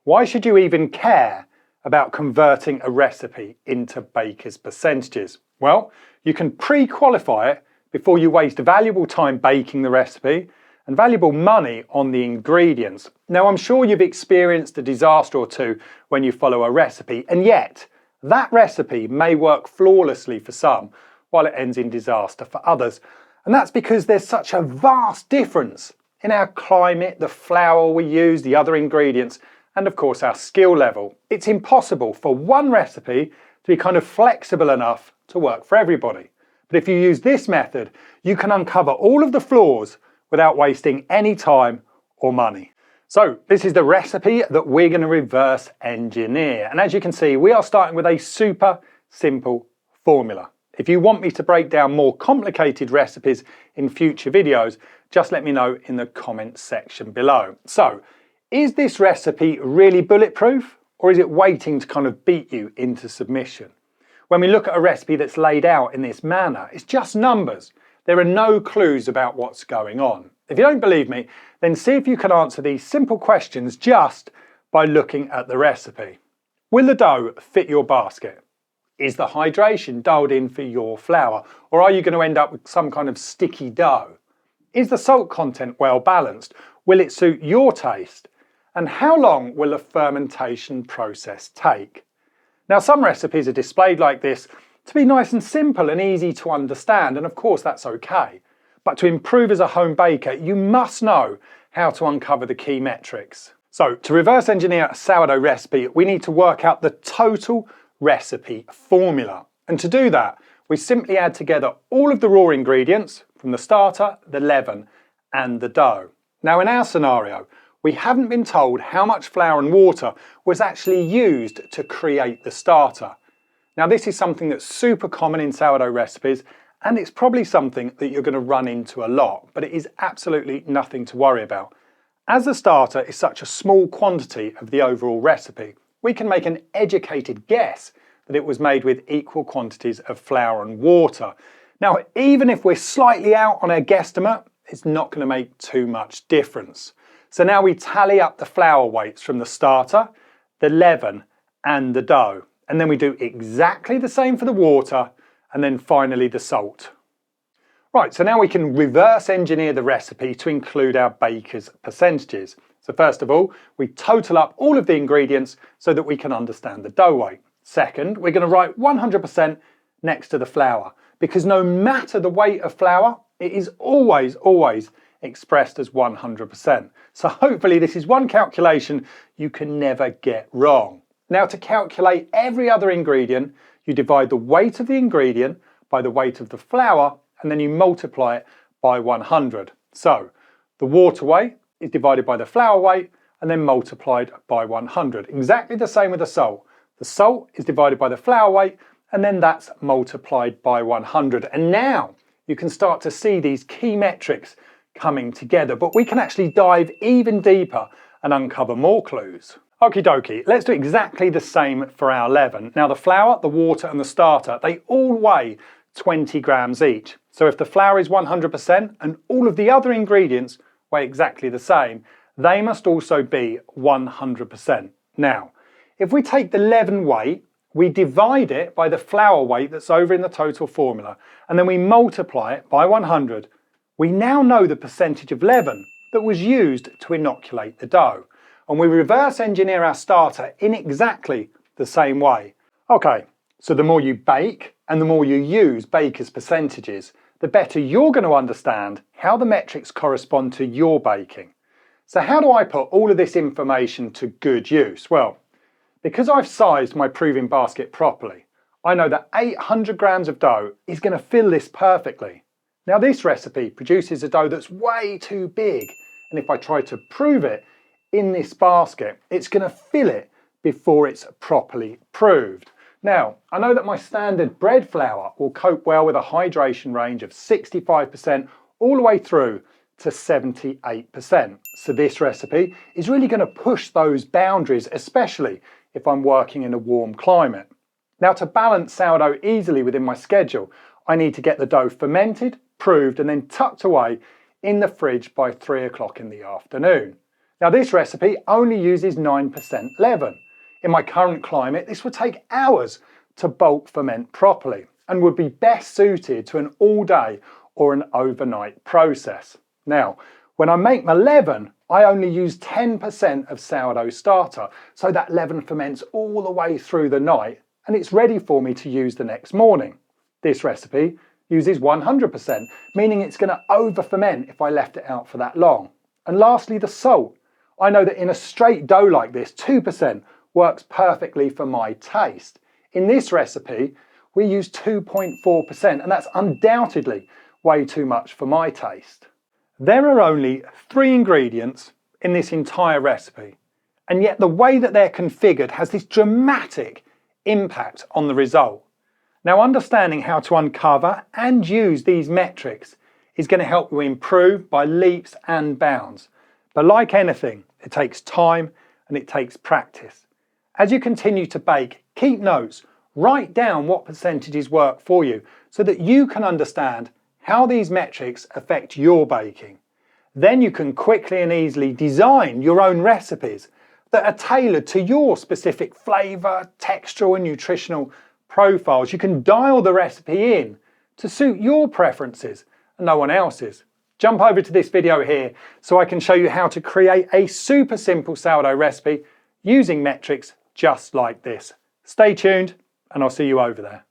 Why should you even care about converting a recipe into baker's percentages? Well, you can pre-qualify it before you waste valuable time baking the recipe and valuable money on the ingredients. Now, I'm sure you've experienced a disaster or two when you follow a recipe, and yet that recipe may work flawlessly for some while it ends in disaster for others. And that's because there's such a vast difference in our climate, the flour we use, the other ingredients, and of course our skill level. It's impossible for one recipe to be kind of flexible enough to work for everybody. But if you use this method, you can uncover all of the flaws without wasting any time or money. So this is the recipe that we're going to reverse engineer. And as you can see, we are starting with a super simple formula. If you want me to break down more complicated recipes in future videos, just let me know in the comments section below. So, is this recipe really bulletproof, or is it waiting to kind of beat you into submission? When we look at a recipe that's laid out in this manner, it's just numbers. There are no clues about what's going on. If you don't believe me, then see if you can answer these simple questions just by looking at the recipe. Will the dough fit your basket? Is the hydration dialed in for your flour, or are you going to end up with some kind of sticky dough? Is the salt content well balanced? Will it suit your taste? And how long will the fermentation process take? Now, some recipes are displayed like this to be nice and simple and easy to understand, and of course that's okay. But to improve as a home baker, you must know how to uncover the key metrics. So to reverse engineer a sourdough recipe, we need to work out the total recipe formula. And to do that, we simply add together all of the raw ingredients from the starter, the leaven, and the dough. Now, in our scenario, we haven't been told how much flour and water was actually used to create the starter. Now, this is something that's super common in sourdough recipes, and it's probably something that you're going to run into a lot, but it is absolutely nothing to worry about. As the starter is such a small quantity of the overall recipe, we can make an educated guess that it was made with equal quantities of flour and water. Now, even if we're slightly out on our guesstimate, it's not going to make too much difference. So now we tally up the flour weights from the starter, the leaven, and the dough. And then we do exactly the same for the water, and then finally the salt. Right, so now we can reverse engineer the recipe to include our baker's percentages. So first of all, we total up all of the ingredients so that we can understand the dough weight. Second, we're going to write 100% next to the flour, because no matter the weight of flour, it is always expressed as 100%. So hopefully this is one calculation you can never get wrong. Now, to calculate every other ingredient, you divide the weight of the ingredient by the weight of the flour, and then you multiply it by 100. So the water weight is divided by the flour weight and then multiplied by 100. Exactly the same with the salt. The salt is divided by the flour weight and then that's multiplied by 100. And now you can start to see these key metrics coming together, but we can actually dive even deeper and uncover more clues. Okie dokie, let's do exactly the same for our leaven. Now the flour, the water and the starter, they all weigh 20 grams each. So if the flour is 100% and all of the other ingredients weigh exactly the same, they must also be 100%. Now, if we take the leaven weight, we divide it by the flour weight that's over in the total formula, and then we multiply it by 100. We now know the percentage of leaven that was used to inoculate the dough, and we reverse engineer our starter in exactly the same way. Okay, so the more you bake and the more you use baker's percentages, the better you're going to understand how the metrics correspond to your baking. So how do I put all of this information to good use? Well, because I've sized my proving basket properly, I know that 800 grams of dough is going to fill this perfectly. Now this recipe produces a dough that's way too big, and if I try to prove it in this basket, it's going to fill it before it's properly proved. Now, I know that my standard bread flour will cope well with a hydration range of 65% all the way through to 78%. So this recipe is really going to push those boundaries, especially if I'm working in a warm climate. Now, to balance sourdough easily within my schedule, I need to get the dough fermented, proved, and then tucked away in the fridge by 3 o'clock in the afternoon. Now this recipe only uses 9% leaven. In my current climate, this would take hours to bulk ferment properly and would be best suited to an all-day or an overnight process. Now, when I make my leaven, I only use 10% of sourdough starter, so that leaven ferments all the way through the night and it's ready for me to use the next morning. This recipe uses 100%, meaning it's going to over-ferment if I left it out for that long. And lastly, the salt. I know that in a straight dough like this, 2% works perfectly for my taste. In this recipe, we use 2.4%, and that's undoubtedly way too much for my taste. There are only 3 ingredients in this entire recipe, and yet the way that they're configured has this dramatic impact on the result. Now, understanding how to uncover and use these metrics is going to help you improve by leaps and bounds. But like anything, it takes time and it takes practice. As you continue to bake, keep notes, write down what percentages work for you so that you can understand how these metrics affect your baking. Then you can quickly and easily design your own recipes that are tailored to your specific flavour, textural and nutritional profiles. You can dial the recipe in to suit your preferences and no one else's. Jump over to this video here so I can show you how to create a super simple sourdough recipe using metrics just like this. Stay tuned and I'll see you over there.